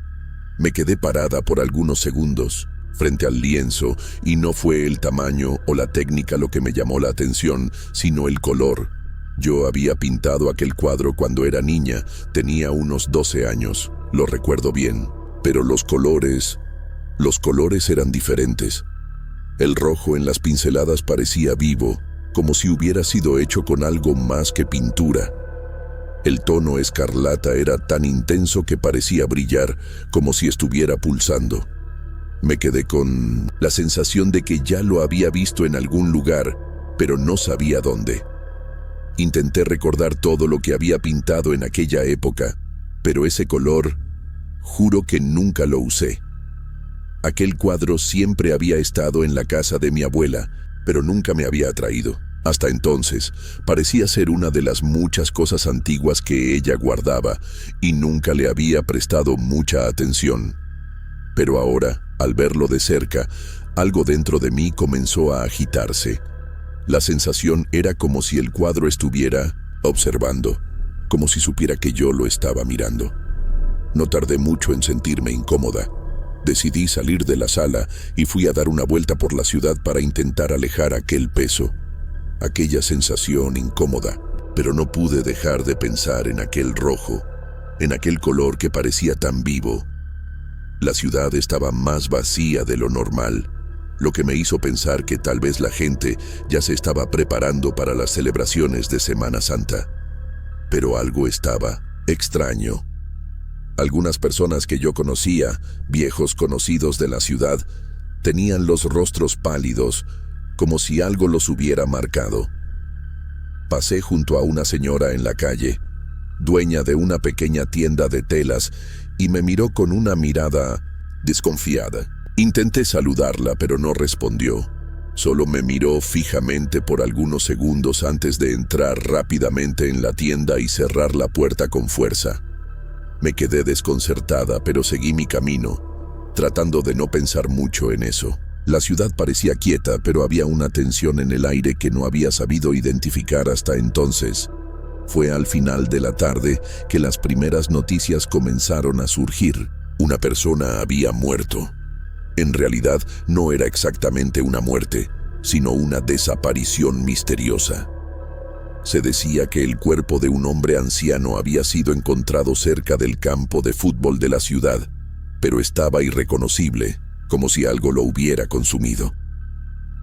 Me quedé parada por algunos segundos frente al lienzo y no fue el tamaño o la técnica lo que me llamó la atención, sino el color. Yo había pintado aquel cuadro cuando era niña, tenía unos 12 años, lo recuerdo bien, pero los colores eran diferentes. El rojo en las pinceladas parecía vivo, como si hubiera sido hecho con algo más que pintura. El tono escarlata era tan intenso que parecía brillar, como si estuviera pulsando. Me quedé con la sensación de que ya lo había visto en algún lugar, pero no sabía dónde. Intenté recordar todo lo que había pintado en aquella época, pero ese color, juro que nunca lo usé. Aquel cuadro siempre había estado en la casa de mi abuela, pero nunca me había atraído. Hasta entonces, parecía ser una de las muchas cosas antiguas que ella guardaba y nunca le había prestado mucha atención. Pero ahora, al verlo de cerca, algo dentro de mí comenzó a agitarse. La sensación era como si el cuadro estuviera observando, como si supiera que yo lo estaba mirando. No tardé mucho en sentirme incómoda. Decidí salir de la sala y fui a dar una vuelta por la ciudad para intentar alejar aquel peso, aquella sensación incómoda, pero no pude dejar de pensar en aquel rojo, en aquel color que parecía tan vivo. La ciudad estaba más vacía de lo normal, lo que me hizo pensar que tal vez la gente ya se estaba preparando para las celebraciones de Semana Santa. Pero algo estaba extraño. Algunas personas que yo conocía, viejos conocidos de la ciudad, tenían los rostros pálidos, como si algo los hubiera marcado. Pasé junto a una señora en la calle, dueña de una pequeña tienda de telas, y me miró con una mirada desconfiada. Intenté saludarla, pero no respondió. Solo me miró fijamente por algunos segundos antes de entrar rápidamente en la tienda y cerrar la puerta con fuerza. Me quedé desconcertada, pero seguí mi camino, tratando de no pensar mucho en eso. La ciudad parecía quieta, pero había una tensión en el aire que no había sabido identificar hasta entonces. Fue al final de la tarde que las primeras noticias comenzaron a surgir. Una persona había muerto. En realidad, no era exactamente una muerte, sino una desaparición misteriosa. Se decía que el cuerpo de un hombre anciano había sido encontrado cerca del campo de fútbol de la ciudad, pero estaba irreconocible, como si algo lo hubiera consumido.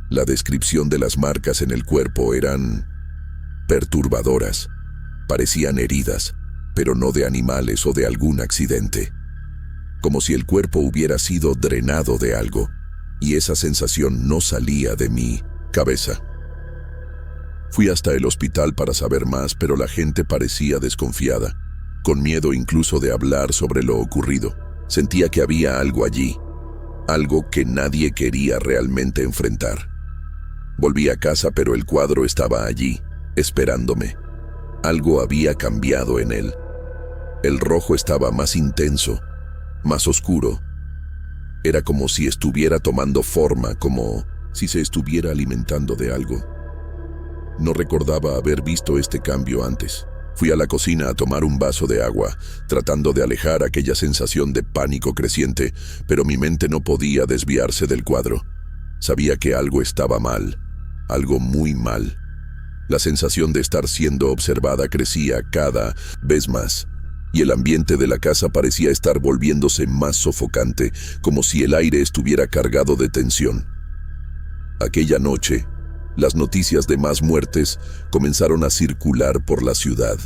La descripción de las marcas en el cuerpo eran perturbadoras. Parecían heridas, pero no de animales o de algún accidente. Como si el cuerpo hubiera sido drenado de algo, y esa sensación no salía de mi cabeza. Fui hasta el hospital para saber más, pero la gente parecía desconfiada, con miedo incluso de hablar sobre lo ocurrido. Sentía que había algo allí, algo que nadie quería realmente enfrentar. Volví a casa, pero el cuadro estaba allí, esperándome. Algo había cambiado en él. El rojo estaba más intenso, más oscuro. Era como si estuviera tomando forma, como si se estuviera alimentando de algo. No recordaba haber visto este cambio antes. Fui a la cocina a tomar un vaso de agua, tratando de alejar aquella sensación de pánico creciente, pero mi mente no podía desviarse del cuadro. Sabía que algo estaba mal, algo muy mal. La sensación de estar siendo observada crecía cada vez más, y el ambiente de la casa parecía estar volviéndose más sofocante, como si el aire estuviera cargado de tensión. Aquella noche, las noticias de más muertes comenzaron a circular por la ciudad.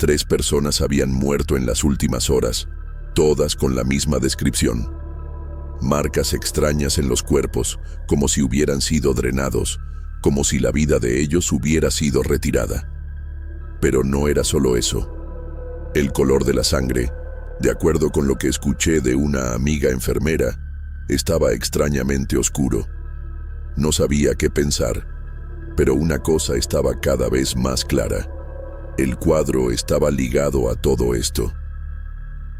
3 personas habían muerto en las últimas horas, todas con la misma descripción. Marcas extrañas en los cuerpos, como si hubieran sido drenados, como si la vida de ellos hubiera sido retirada. Pero no era solo eso. El color de la sangre, de acuerdo con lo que escuché de una amiga enfermera, estaba extrañamente oscuro. No sabía qué pensar, pero una cosa estaba cada vez más clara. El cuadro estaba ligado a todo esto.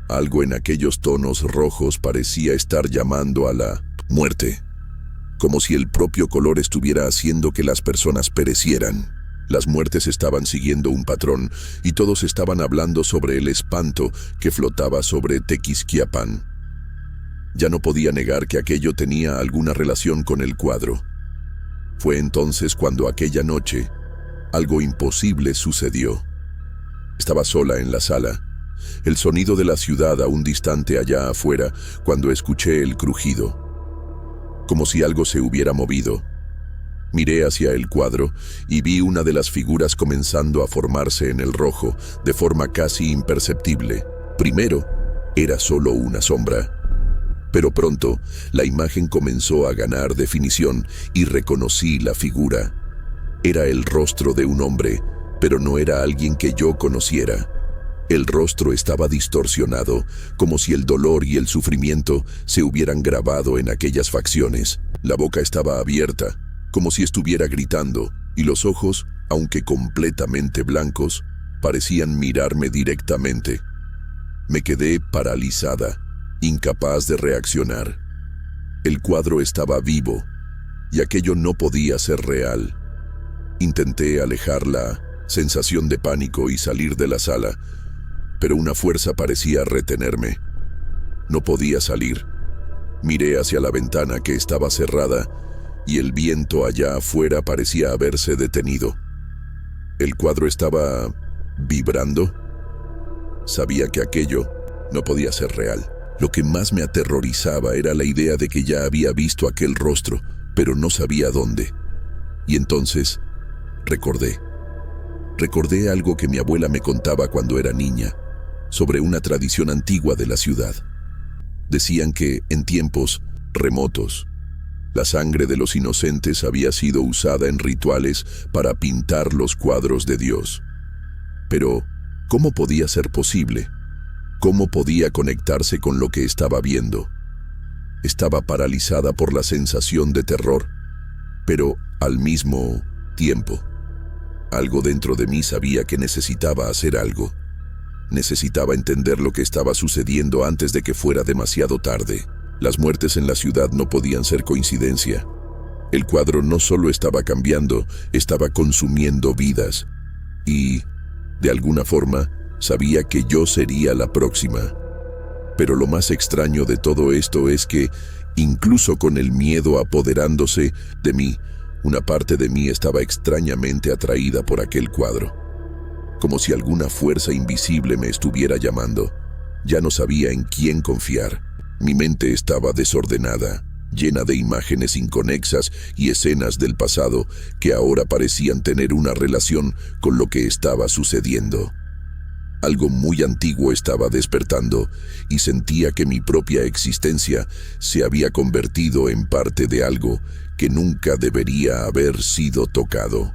Algo en aquellos tonos rojos parecía estar llamando a la muerte, como si el propio color estuviera haciendo que las personas perecieran. Las muertes estaban siguiendo un patrón y todos estaban hablando sobre el espanto que flotaba sobre Tequisquiapan. Ya no podía negar que aquello tenía alguna relación con el cuadro. Fue entonces cuando aquella noche algo imposible sucedió. Estaba sola en la sala, el sonido de la ciudad aún distante allá afuera, cuando escuché el crujido. Como si algo se hubiera movido. Miré hacia el cuadro y vi una de las figuras comenzando a formarse en el rojo, de forma casi imperceptible. Primero, era solo una sombra. Pero pronto, la imagen comenzó a ganar definición y reconocí la figura. Era el rostro de un hombre, pero no era alguien que yo conociera. El rostro estaba distorsionado, como si el dolor y el sufrimiento se hubieran grabado en aquellas facciones. La boca estaba abierta, como si estuviera gritando, y los ojos, aunque completamente blancos, parecían mirarme directamente. Me quedé paralizada, incapaz de reaccionar. El cuadro estaba vivo, y aquello no podía ser real. Intenté alejar la sensación de pánico y salir de la sala, pero una fuerza parecía retenerme. No podía salir. Miré hacia la ventana que estaba cerrada, y el viento allá afuera parecía haberse detenido. El cuadro estaba vibrando. Sabía que aquello no podía ser real. Lo que más me aterrorizaba era la idea de que ya había visto aquel rostro, pero no sabía dónde. Y entonces recordé algo que mi abuela me contaba cuando era niña, sobre una tradición antigua de la ciudad. Decían que, en tiempos remotos, la sangre de los inocentes había sido usada en rituales para pintar los cuadros de Dios. Pero, ¿cómo podía ser posible? ¿Cómo podía conectarse con lo que estaba viendo? Estaba paralizada por la sensación de terror, pero al mismo tiempo, algo dentro de mí sabía que necesitaba hacer algo. Necesitaba entender lo que estaba sucediendo antes de que fuera demasiado tarde. Las muertes en la ciudad no podían ser coincidencia. El cuadro no solo estaba cambiando, estaba consumiendo vidas. Y, de alguna forma, sabía que yo sería la próxima. Pero lo más extraño de todo esto es que, incluso con el miedo apoderándose de mí, una parte de mí estaba extrañamente atraída por aquel cuadro. Como si alguna fuerza invisible me estuviera llamando. Ya no sabía en quién confiar. Mi mente estaba desordenada, llena de imágenes inconexas y escenas del pasado que ahora parecían tener una relación con lo que estaba sucediendo. Algo muy antiguo estaba despertando y sentía que mi propia existencia se había convertido en parte de algo que nunca debería haber sido tocado.